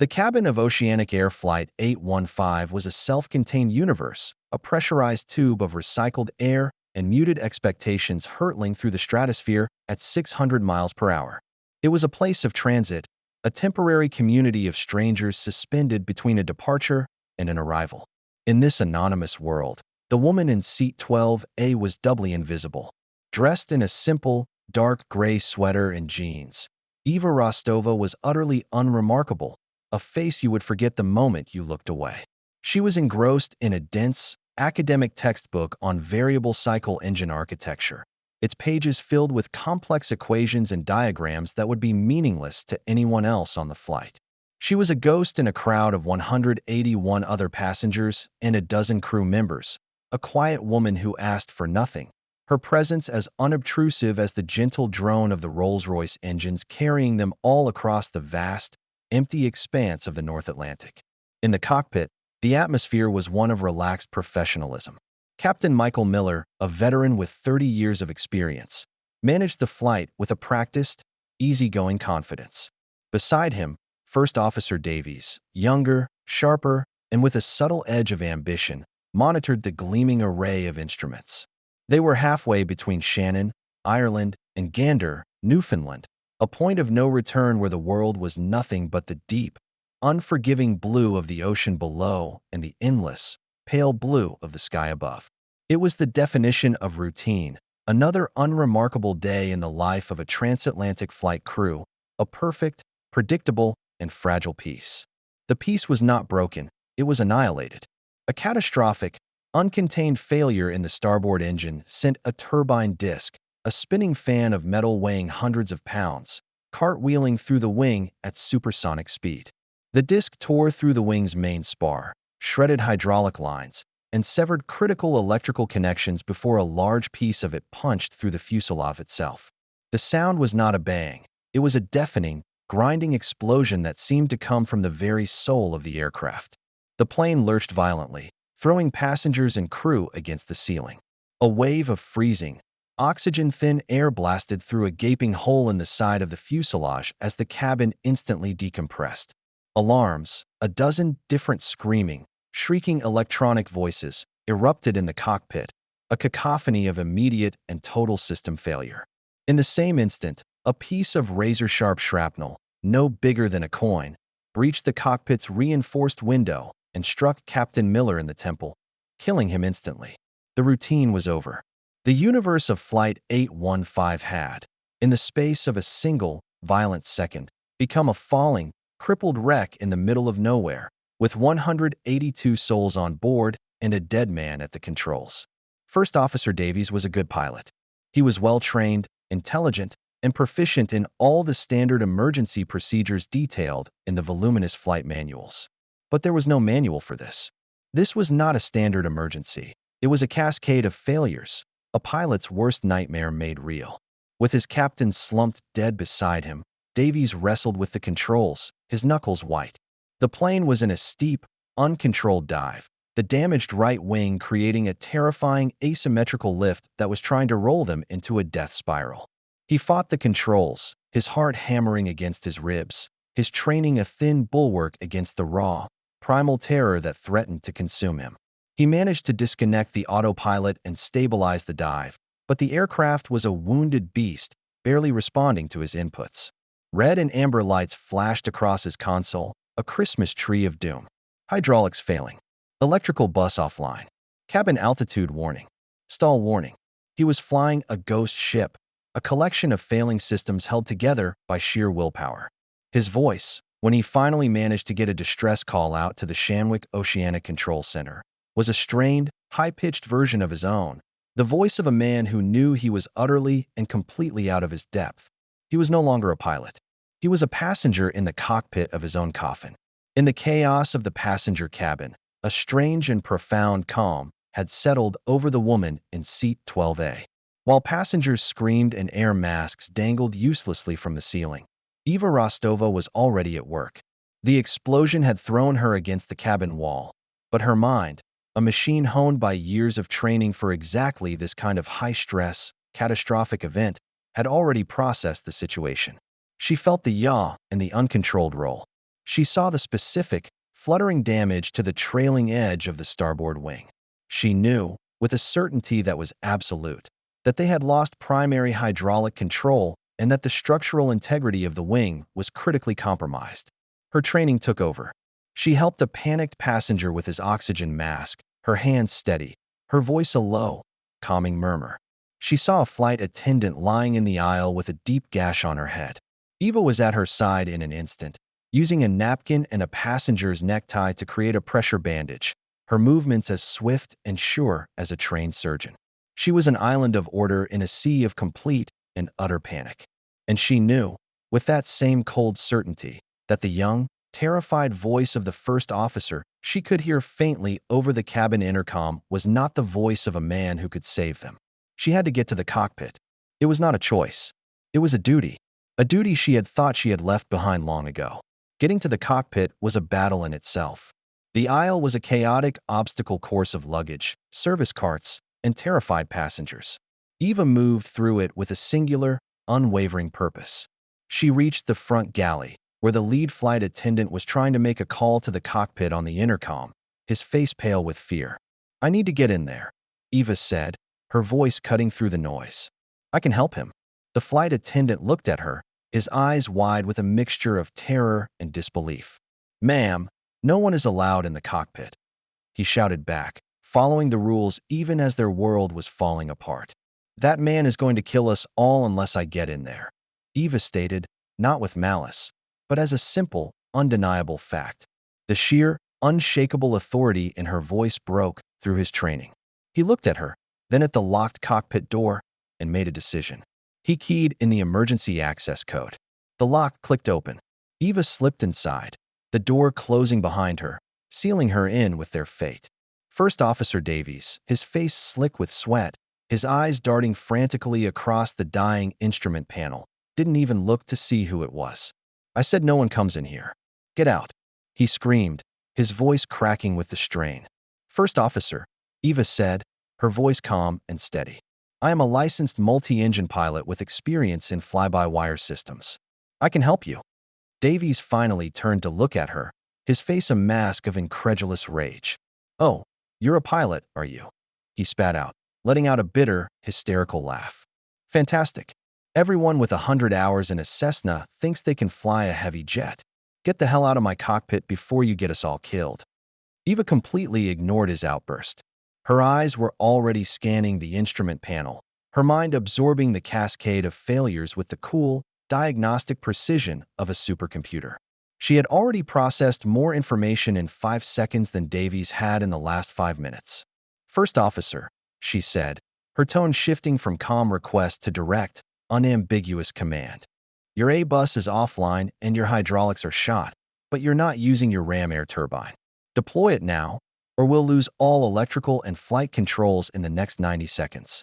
The cabin of Oceanic Air Flight 815 was a self-contained universe, a pressurized tube of recycled air and muted expectations hurtling through the stratosphere at 600 miles per hour. It was a place of transit, a temporary community of strangers suspended between a departure and an arrival. In this anonymous world, the woman in seat 12A was doubly invisible. Dressed in a simple, dark gray sweater and jeans, Eva Rostova was utterly unremarkable, a face you would forget the moment you looked away. She was engrossed in a dense, academic textbook on variable cycle engine architecture, its pages filled with complex equations and diagrams that would be meaningless to anyone else on the flight. She was a ghost in a crowd of 181 other passengers and a dozen crew members, a quiet woman who asked for nothing, her presence as unobtrusive as the gentle drone of the Rolls-Royce engines carrying them all across the vast, empty expanse of the North Atlantic. In the cockpit, the atmosphere was one of relaxed professionalism. Captain Michael Miller, a veteran with 30 years of experience, managed the flight with a practiced, easygoing confidence. Beside him, First Officer Davies, younger, sharper, and with a subtle edge of ambition, monitored the gleaming array of instruments. They were halfway between Shannon, Ireland, and Gander, Newfoundland, a point of no return where the world was nothing but the deep, unforgiving blue of the ocean below and the endless, pale blue of the sky above. It was the definition of routine, another unremarkable day in the life of a transatlantic flight crew, a perfect, predictable, and fragile peace. The peace was not broken, it was annihilated. A catastrophic, uncontained failure in the starboard engine sent a turbine disc, a spinning fan of metal weighing hundreds of pounds, cartwheeling through the wing at supersonic speed. The disc tore through the wing's main spar, shredded hydraulic lines, and severed critical electrical connections before a large piece of it punched through the fuselage itself. The sound was not a bang. It was a deafening, grinding explosion that seemed to come from the very soul of the aircraft. The plane lurched violently, throwing passengers and crew against the ceiling. A wave of freezing, oxygen-thin air blasted through a gaping hole in the side of the fuselage as the cabin instantly decompressed. Alarms, a dozen different screaming, shrieking electronic voices, erupted in the cockpit, a cacophony of immediate and total system failure. In the same instant, a piece of razor-sharp shrapnel, no bigger than a coin, breached the cockpit's reinforced window and struck Captain Miller in the temple, killing him instantly. The routine was over. The universe of Flight 815 had, in the space of a single, violent second, become a falling, crippled wreck in the middle of nowhere, with 182 souls on board and a dead man at the controls. First Officer Davies was a good pilot. He was well-trained, intelligent, and proficient in all the standard emergency procedures detailed in the voluminous flight manuals. But there was no manual for this. This was not a standard emergency. It was a cascade of failures, a pilot's worst nightmare made real. With his captain slumped dead beside him, Davies wrestled with the controls, his knuckles white. The plane was in a steep, uncontrolled dive, the damaged right wing creating a terrifying asymmetrical lift that was trying to roll them into a death spiral. He fought the controls, his heart hammering against his ribs, his training a thin bulwark against the raw, primal terror that threatened to consume him. He managed to disconnect the autopilot and stabilize the dive, but the aircraft was a wounded beast, barely responding to his inputs. Red and amber lights flashed across his console, a Christmas tree of doom. Hydraulics failing. Electrical bus offline. Cabin altitude warning. Stall warning. He was flying a ghost ship, a collection of failing systems held together by sheer willpower. His voice, when he finally managed to get a distress call out to the Shanwick Oceanic Control Center, was a strained, high-pitched version of his own, the voice of a man who knew he was utterly and completely out of his depth. He was no longer a pilot. He was a passenger in the cockpit of his own coffin. In the chaos of the passenger cabin, a strange and profound calm had settled over the woman in seat 12A. While passengers screamed and air masks dangled uselessly from the ceiling, Eva Rostova was already at work. The explosion had thrown her against the cabin wall, but her mind, a machine honed by years of training for exactly this kind of high-stress, catastrophic event, had already processed the situation. She felt the yaw and the uncontrolled roll. She saw the specific, fluttering damage to the trailing edge of the starboard wing. She knew, with a certainty that was absolute, that they had lost primary hydraulic control and that the structural integrity of the wing was critically compromised. Her training took over. She helped a panicked passenger with his oxygen mask, her hands steady, her voice a low, calming murmur. She saw a flight attendant lying in the aisle with a deep gash on her head. Eva was at her side in an instant, using a napkin and a passenger's necktie to create a pressure bandage, her movements as swift and sure as a trained surgeon. She was an island of order in a sea of complete and utter panic. And she knew, with that same cold certainty, that the young, terrified voice of the first officer she could hear faintly over the cabin intercom was not the voice of a man who could save them. She had to get to the cockpit. It was not a choice. It was a duty she had thought she had left behind long ago. Getting to the cockpit was a battle in itself. The aisle was a chaotic obstacle course of luggage, service carts, and terrified passengers. Eva moved through it with a singular, unwavering purpose. She reached the front galley, where the lead flight attendant was trying to make a call to the cockpit on the intercom, his face pale with fear. "I need to get in there," Eva said, her voice cutting through the noise. "I can help him." The flight attendant looked at her, his eyes wide with a mixture of terror and disbelief. "Ma'am, no one is allowed in the cockpit," he shouted back, following the rules even as their world was falling apart. "That man is going to kill us all unless I get in there," Eva stated, not with malice, but as a simple, undeniable fact. The sheer, unshakable authority in her voice broke through his training. He looked at her, then at the locked cockpit door, and made a decision. He keyed in the emergency access code. The lock clicked open. Eva slipped inside, the door closing behind her, sealing her in with their fate. First Officer Davies, his face slick with sweat, his eyes darting frantically across the dying instrument panel, didn't even look to see who it was. "I said no one comes in here. Get out," he screamed, his voice cracking with the strain. "First Officer," Eva said, her voice calm and steady. "I am a licensed multi-engine pilot with experience in fly-by-wire systems. I can help you." Davies finally turned to look at her, his face a mask of incredulous rage. "Oh, you're a pilot, are you?" he spat out, letting out a bitter, hysterical laugh. "Fantastic. Everyone with 100 hours in a Cessna thinks they can fly a heavy jet. Get the hell out of my cockpit before you get us all killed." Eva completely ignored his outburst. Her eyes were already scanning the instrument panel, her mind absorbing the cascade of failures with the cool, diagnostic precision of a supercomputer. She had already processed more information in 5 seconds than Davies had in the last 5 minutes. "First Officer," she said, her tone shifting from calm request to direct, unambiguous command. "Your A-bus is offline and your hydraulics are shot, but you're not using your ram air turbine. Deploy it now, or we'll lose all electrical and flight controls in the next 90 seconds.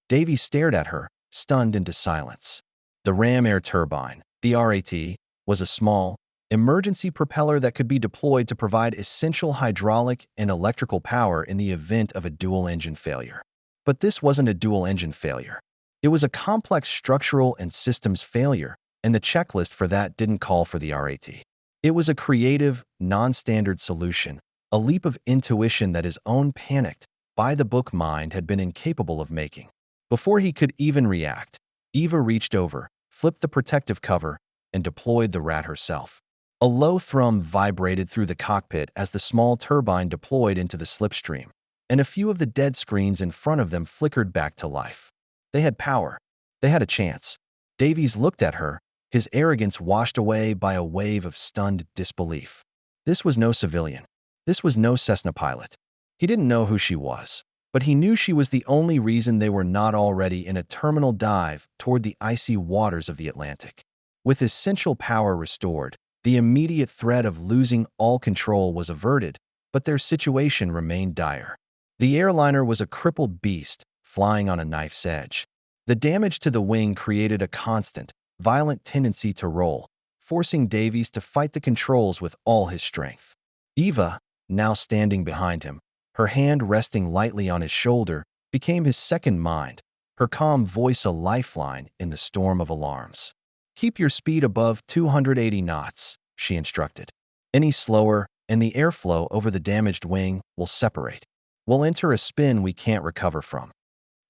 Davies stared at her, stunned into silence. The ram air turbine, the RAT, was a small, emergency propeller that could be deployed to provide essential hydraulic and electrical power in the event of a dual-engine failure. But this wasn't a dual-engine failure. It was a complex structural and systems failure, and the checklist for that didn't call for the RAT. It was a creative, non-standard solution, a leap of intuition that his own panicked, by-the-book mind had been incapable of making. Before he could even react, Eva reached over, flipped the protective cover, and deployed the rat herself. A low thrum vibrated through the cockpit as the small turbine deployed into the slipstream, and a few of the dead screens in front of them flickered back to life. They had power. They had a chance. Davies looked at her, his arrogance washed away by a wave of stunned disbelief. This was no civilian. This was no Cessna pilot. He didn't know who she was, but he knew she was the only reason they were not already in a terminal dive toward the icy waters of the Atlantic. With essential power restored, the immediate threat of losing all control was averted, but their situation remained dire. The airliner was a crippled beast, flying on a knife's edge. The damage to the wing created a constant, violent tendency to roll, forcing Davies to fight the controls with all his strength. Eva, now standing behind him, her hand resting lightly on his shoulder, became his second mind, her calm voice a lifeline in the storm of alarms. "Keep your speed above 280 knots. she instructed. Any slower, and the airflow over the damaged wing will separate. We'll enter a spin we can't recover from.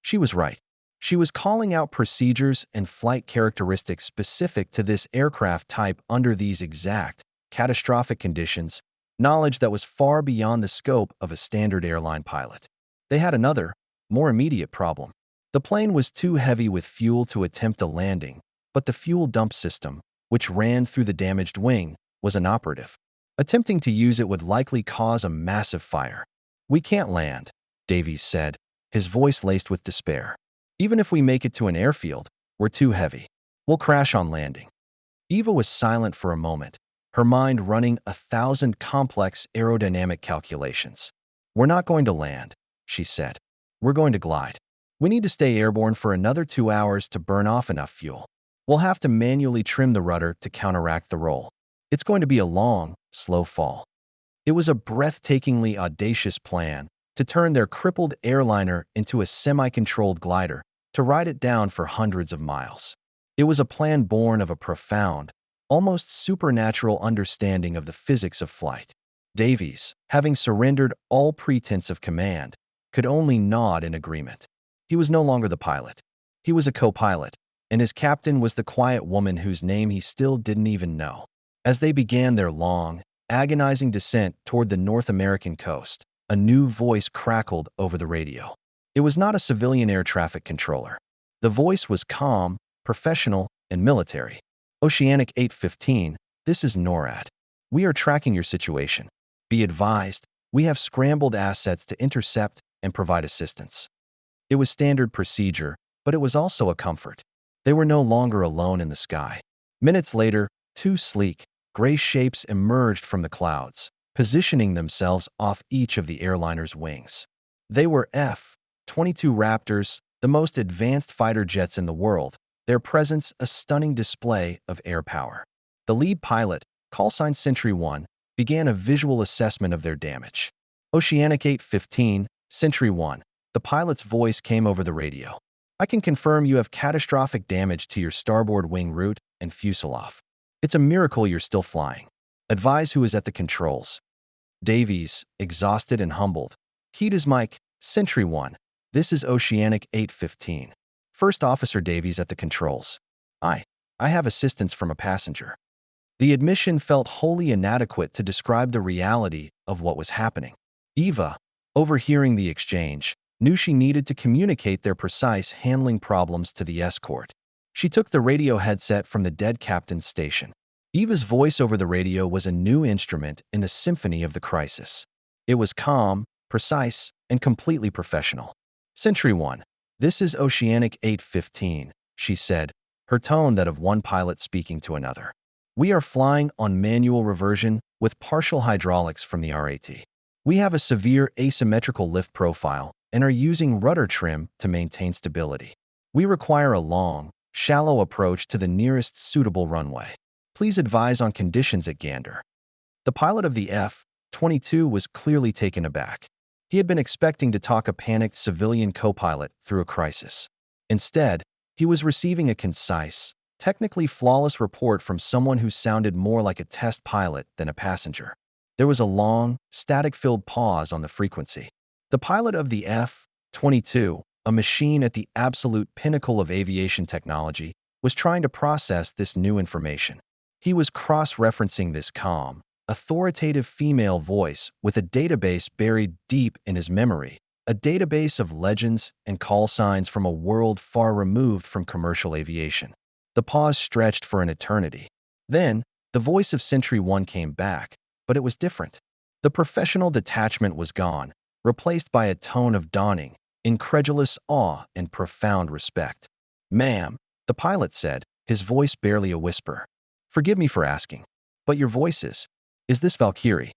She was right. She was calling out procedures and flight characteristics specific to this aircraft type under these exact, catastrophic conditions, knowledge that was far beyond the scope of a standard airline pilot. They had another, more immediate problem. The plane was too heavy with fuel to attempt a landing, but the fuel dump system, which ran through the damaged wing, was inoperative. Attempting to use it would likely cause a massive fire. "We can't land," Davies said, his voice laced with despair. "Even if we make it to an airfield, we're too heavy. We'll crash on landing." Eva was silent for a moment, her mind running 1,000 complex aerodynamic calculations. "We're not going to land," she said. "We're going to glide. We need to stay airborne for another 2 hours to burn off enough fuel. We'll have to manually trim the rudder to counteract the roll. It's going to be a long, slow fall." It was a breathtakingly audacious plan to turn their crippled airliner into a semi-controlled glider to ride it down for hundreds of miles. It was a plan born of a profound, almost supernatural understanding of the physics of flight. Davies, having surrendered all pretense of command, could only nod in agreement. He was no longer the pilot. He was a co-pilot, and his captain was the quiet woman whose name he still didn't even know. As they began their long, agonizing descent toward the North American coast, a new voice crackled over the radio. It was not a civilian air traffic controller. The voice was calm, professional, and military. "Oceanic 815, this is NORAD. We are tracking your situation. Be advised, we have scrambled assets to intercept and provide assistance." It was standard procedure, but it was also a comfort. They were no longer alone in the sky. Minutes later, two sleek, gray shapes emerged from the clouds, positioning themselves off each of the airliner's wings. They were F-22 Raptors, the most advanced fighter jets in the world, their presence a stunning display of air power. The lead pilot, callsign Sentry 1, began a visual assessment of their damage. "Oceanic 815, Sentry 1, the pilot's voice came over the radio. I can confirm you have catastrophic damage to your starboard wing root and fuselage. It's a miracle you're still flying. Advise who is at the controls." Davies, exhausted and humbled, keyed his mic. "Sentry 1, this is Oceanic 815. First Officer Davies at the controls. I have assistance from a passenger." The admission felt wholly inadequate to describe the reality of what was happening. Eva, overhearing the exchange, knew she needed to communicate their precise handling problems to the escort. She took the radio headset from the dead captain's station. Eva's voice over the radio was a new instrument in the symphony of the crisis. It was calm, precise, and completely professional. "Sentry 1, this is Oceanic 815, she said, her tone that of one pilot speaking to another. "We are flying on manual reversion with partial hydraulics from the RAT. We have a severe asymmetrical lift profile and are using rudder trim to maintain stability. We require a long, shallow approach to the nearest suitable runway. Please advise on conditions at Gander." The pilot of the F-22 was clearly taken aback. He had been expecting to talk a panicked civilian co-pilot through a crisis. Instead, he was receiving a concise, technically flawless report from someone who sounded more like a test pilot than a passenger. There was a long, static-filled pause on the frequency. The pilot of the F-22, a machine at the absolute pinnacle of aviation technology, was trying to process this new information. He was cross-referencing this calm, authoritative female voice with a database buried deep in his memory, a database of legends and call signs from a world far removed from commercial aviation. The pause stretched for an eternity. Then, the voice of Sentry 1 came back, but it was different. The professional detachment was gone, replaced by a tone of dawning, incredulous awe and profound respect. "Ma'am," the pilot said, his voice barely a whisper. "Forgive me for asking, but your voice is this Valkyrie?"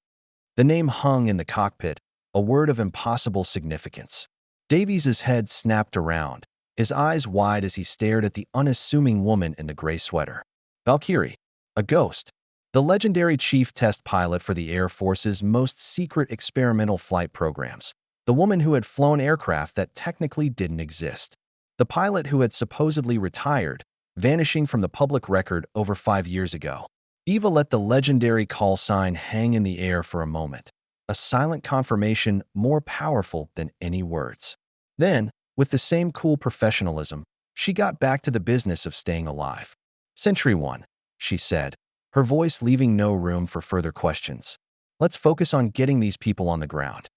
The name hung in the cockpit, a word of impossible significance. Davies's head snapped around, his eyes wide as he stared at the unassuming woman in the gray sweater. Valkyrie, a ghost. The legendary chief test pilot for the Air Force's most secret experimental flight programs. The woman who had flown aircraft that technically didn't exist. The pilot who had supposedly retired, vanishing from the public record over 5 years ago. Eva let the legendary call sign hang in the air for a moment, a silent confirmation more powerful than any words. Then, with the same cool professionalism, she got back to the business of staying alive. Sentry 1, she said, her voice leaving no room for further questions. Let's focus on getting these people on the ground.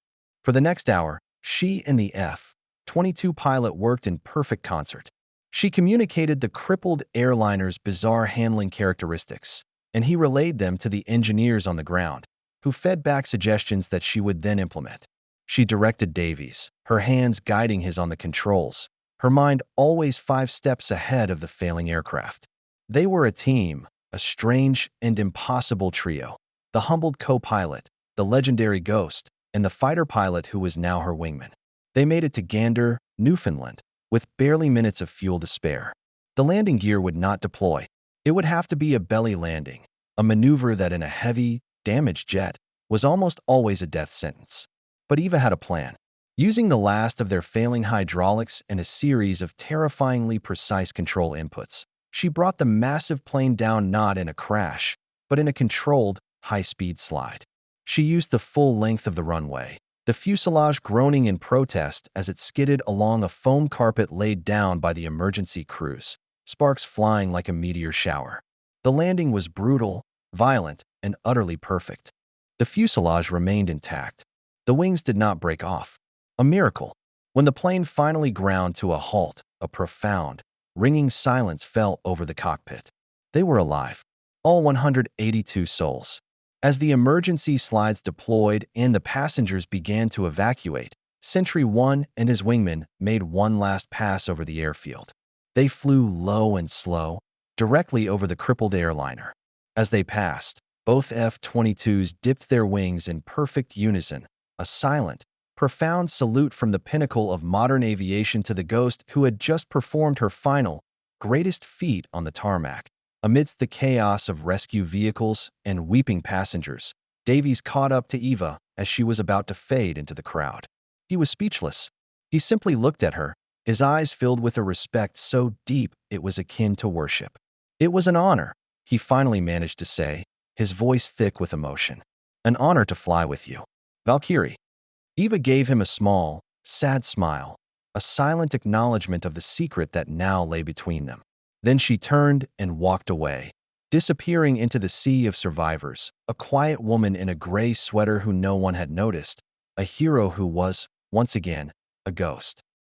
For the next hour, she and the F-22 pilot worked in perfect concert. She communicated the crippled airliner's bizarre handling characteristics, and he relayed them to the engineers on the ground, who fed back suggestions that she would then implement. She directed Davies, her hands guiding his on the controls, her mind always 5 steps ahead of the failing aircraft. They were a team, a strange and impossible trio. The humbled co-pilot, the legendary Ghost, and the fighter pilot who was now her wingman. They made it to Gander, Newfoundland, with barely minutes of fuel to spare. The landing gear would not deploy. It would have to be a belly landing, a maneuver that in a heavy, damaged jet was almost always a death sentence. But Eva had a plan. Using the last of their failing hydraulics and a series of terrifyingly precise control inputs, she brought the massive plane down not in a crash, but in a controlled, high-speed slide. She used the full length of the runway, the fuselage groaning in protest as it skidded along a foam carpet laid down by the emergency crews, sparks flying like a meteor shower. The landing was brutal, violent, and utterly perfect. The fuselage remained intact. The wings did not break off. A miracle. When the plane finally ground to a halt, a profound, ringing silence fell over the cockpit. They were alive, all 182 souls. As the emergency slides deployed and the passengers began to evacuate, Sentry 1 and his wingman made one last pass over the airfield. They flew low and slow, directly over the crippled airliner. As they passed, both F-22s dipped their wings in perfect unison, a silent, profound salute from the pinnacle of modern aviation to the Ghost who had just performed her final, greatest feat on the tarmac. Amidst the chaos of rescue vehicles and weeping passengers, Davies caught up to Eva as she was about to fade into the crowd. He was speechless. He simply looked at her, his eyes filled with a respect so deep it was akin to worship. "It was an honor," he finally managed to say, his voice thick with emotion. "An honor to fly with you, Valkyrie." Eva gave him a small, sad smile, a silent acknowledgement of the secret that now lay between them. Then she turned and walked away, disappearing into the sea of survivors, a quiet woman in a gray sweater who no one had noticed, a hero who was, once again, a ghost.